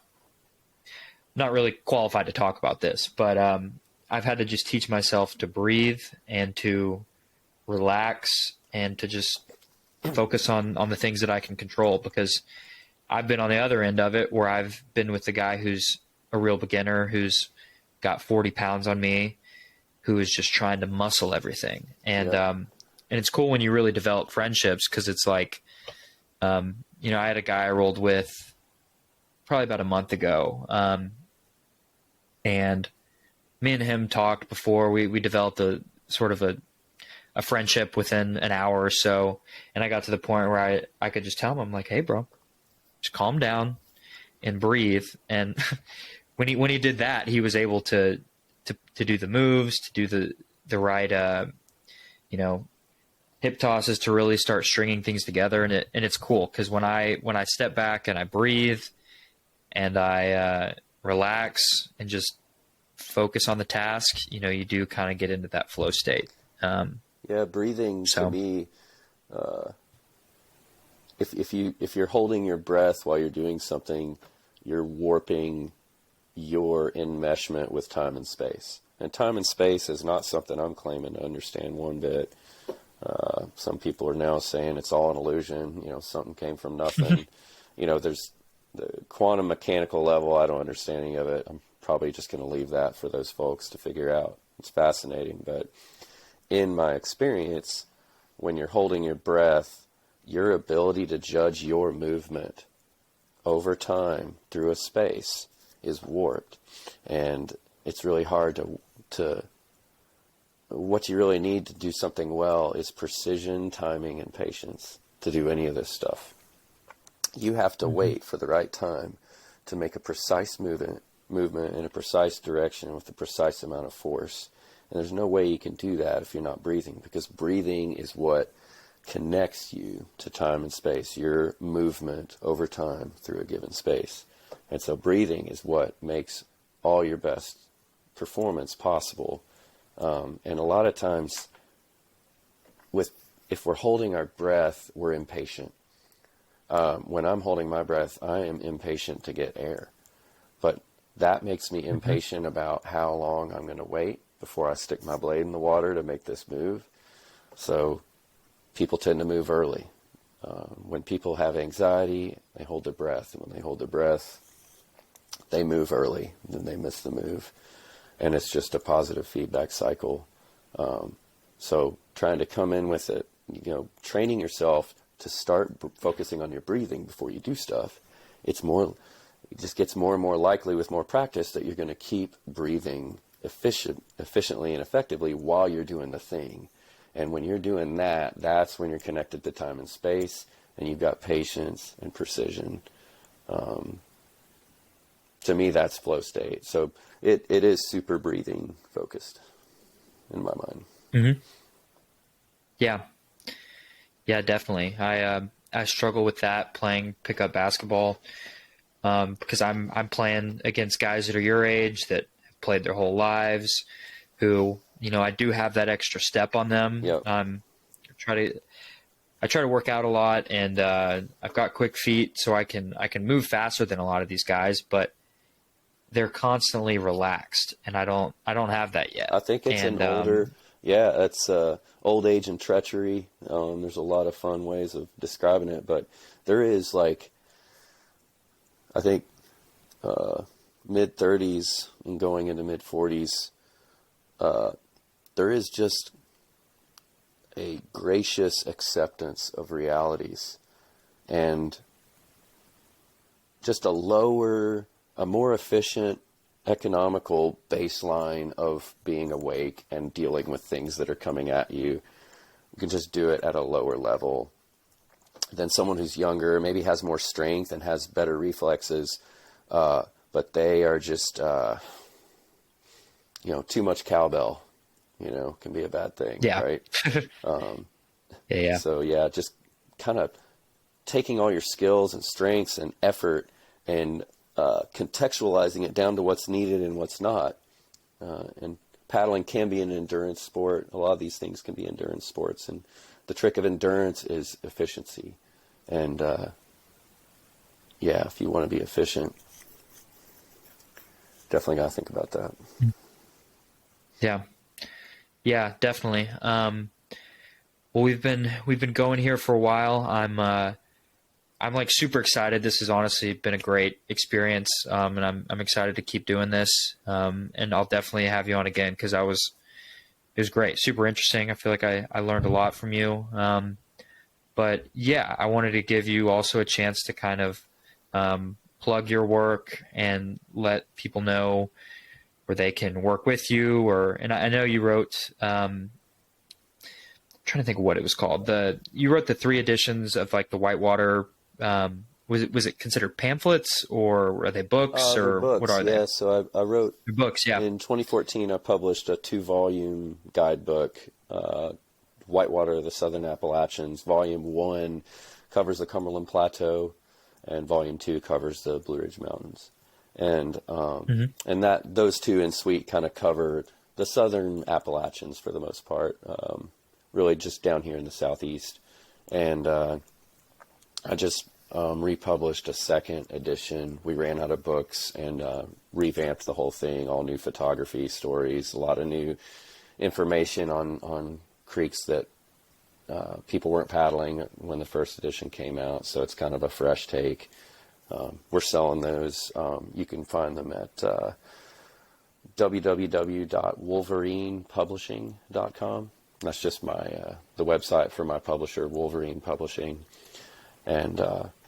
really qualified to talk about this, but I've had to just teach myself to breathe and to relax and to just focus on the things that I can control, because I've been on the other end of it, where I've been with the guy who's a real beginner, who's got 40 pounds on me, who is just trying to muscle everything. And and it's cool when you really develop friendships, because it's like, you know, I had a guy I rolled with probably about a month ago, and me and him talked before we developed a sort of a friendship within an hour or so. And I got to the point where I could just tell him, I'm like, hey bro, just calm down and breathe. And when he did that, he was able to do the moves, to do the right, you know, hip tosses, to really start stringing things together. And it's cool, because when I step back and I breathe and I relax and just focus on the task, you know, you do kind of get into that flow state. Breathing to me, if you're holding your breath while you're doing something, you're warping your enmeshment with time and space. And time and space is not something I'm claiming to understand one bit. Some people are now saying it's all an illusion. You know, something came from nothing. You know, there's the quantum mechanical level. I don't understand any of it. I'm probably just going to leave that for those folks to figure out. It's fascinating. But in my experience, when you're holding your breath, your ability to judge your movement over time through a space is warped. And it's really hard to what you really need to do something well is precision, timing, and patience to do any of this stuff. You have to wait for the right time to make a precise movement in a precise direction with a precise amount of force. And there's no way you can do that if you're not breathing, because breathing is what connects you to time and space, your movement over time through a given space. And so breathing is what makes all your best performance possible. And a lot of times, if we're holding our breath, we're impatient. When I'm holding my breath, I am impatient to get air. But that makes me impatient about how long I'm going to wait before I stick my blade in the water to make this move. So people tend to move early. When people have anxiety, they hold their breath. And when they hold their breath, they move early, and then they miss the move. And it's just a positive feedback cycle. So trying to come in with it, you know, training yourself to start focusing on your breathing before you do stuff, it just gets more and more likely with more practice that you're going to keep breathing efficiently and effectively while you're doing the thing. And when you're doing that, that's when you're connected to time and space, and you've got patience and precision. To me, that's flow state. So it is super breathing focused in my mind. Mm-hmm. Yeah, definitely. I struggle with that playing pickup basketball, because I'm playing against guys that are your age that have played their whole lives, who, you know, I do have that extra step on them. Yep. I try to work out a lot, and I've got quick feet, so I can move faster than a lot of these guys, but they're constantly relaxed, and I don't have that yet. I think it's it's old age and treachery. There's a lot of fun ways of describing it, but there is, like, I think mid 30s and going into mid 40s, there is just a gracious acceptance of realities and just a more efficient, economical baseline of being awake and dealing with things that are coming at you. You can just do it at a lower level than someone who's younger, maybe has more strength and has better reflexes, but they are just, too much cowbell, can be a bad thing, right? Yeah. So just kind of taking all your skills and strengths and effort and contextualizing it down to what's needed and what's not. And paddling can be an endurance sport. A lot of these things can be endurance sports. And the trick of endurance is efficiency. And, if you want to be efficient, definitely got to think about that. Yeah, definitely. Well, we've been going here for a while. I'm like super excited. This has honestly been a great experience. And I'm excited to keep doing this. And I'll definitely have you on again, because it was great. Super interesting. I feel like I learned a lot from you. But yeah, I wanted to give you also a chance to kind of plug your work and let people know where they can work with you. And I know you wrote, I'm trying to think of what it was called. You wrote the 3 editions of like the Whitewater. Was it considered pamphlets, or are they books, or books, what are they? Yeah, so I wrote books. Yeah. In 2014, I published a 2-volume guidebook, Whitewater, the Southern Appalachians. Volume 1 covers the Cumberland Plateau, and Volume 2 covers the Blue Ridge Mountains. And and those 2 in suite kind of covered the Southern Appalachians for the most part, really just down here in the Southeast. And I just republished a 2nd edition. We ran out of books and revamped the whole thing, all new photography, stories, a lot of new information on creeks that people weren't paddling when the 1st edition came out. So it's kind of a fresh take. We're selling those. You can find them at www.wolverinepublishing.com. That's just the website for my publisher, Wolverine Publishing. And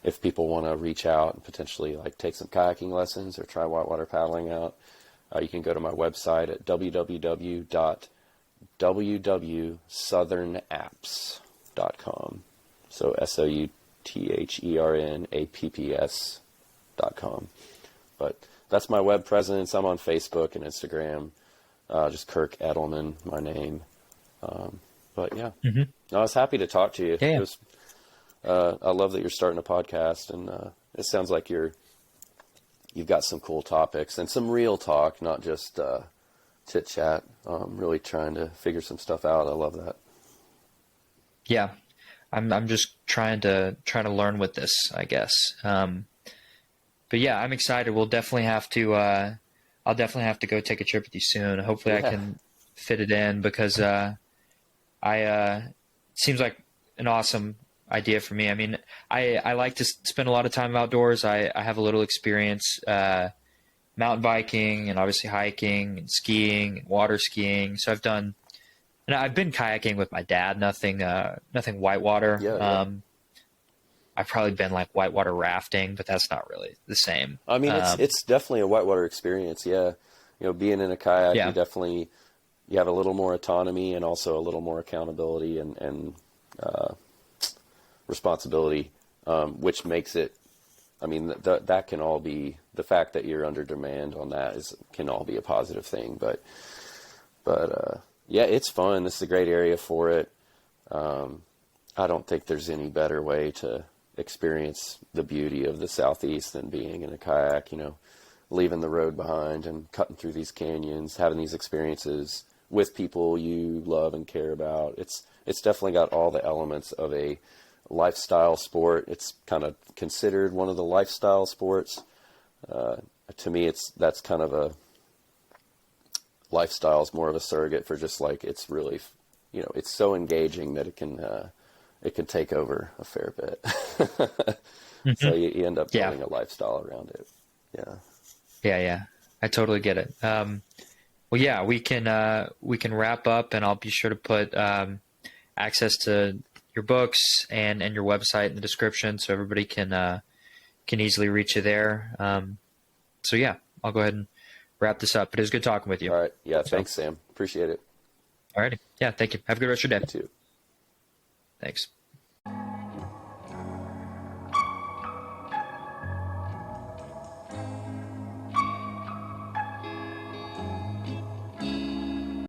if people want to reach out and potentially like take some kayaking lessons or try whitewater paddling out, you can go to my website at www.southernapps.com. So SOUTHERNAPPS.com. But that's my web presence. I'm on Facebook and Instagram. Just Kirk Eddlemon, my name. But yeah, I was happy to talk to you. Yeah. It was, I love that you're starting a podcast, and it sounds like you've got some cool topics and some real talk, not just chit chat. Really trying to figure some stuff out. I love that. Yeah, I'm just trying to learn with this, I guess. But yeah, I'm excited. We'll definitely have to. I'll definitely have to go take a trip with you soon. Hopefully, I can fit it in, because it seems like an awesome idea for me. I mean, I like to spend a lot of time outdoors. I have a little experience mountain biking and obviously hiking and skiing and water skiing. So I've been kayaking with my dad, nothing whitewater. Yeah. I've probably been like whitewater rafting, but that's not really the same. I mean, it's definitely a whitewater experience. Yeah. Being in a kayak, you have a little more autonomy and also a little more accountability and responsibility, which makes it, I mean, that can all be, the fact that you're under demand on that can all be a positive thing. But yeah, it's fun. This is a great area for it. I don't think there's any better way to experience the beauty of the Southeast than being in a kayak, leaving the road behind and cutting through these canyons, having these experiences with people you love and care about. It's definitely got all the elements of a lifestyle sport. It's kind of considered one of the lifestyle sports. To me, that's kind of a lifestyle is more of a surrogate for just like, it's really, it's so engaging that it it can take over a fair bit. Mm-hmm. So you end up building a lifestyle around it. Yeah. I totally get it. Well, yeah, we can wrap up, and I'll be sure to put access to your books and your website in the description, so everybody can easily reach you there. So yeah, I'll go ahead and wrap this up. But it was good talking with you. All right. Yeah. Thanks, Sam. Appreciate it. All righty. Yeah. Thank you. Have a good rest of your day. You too. Thanks.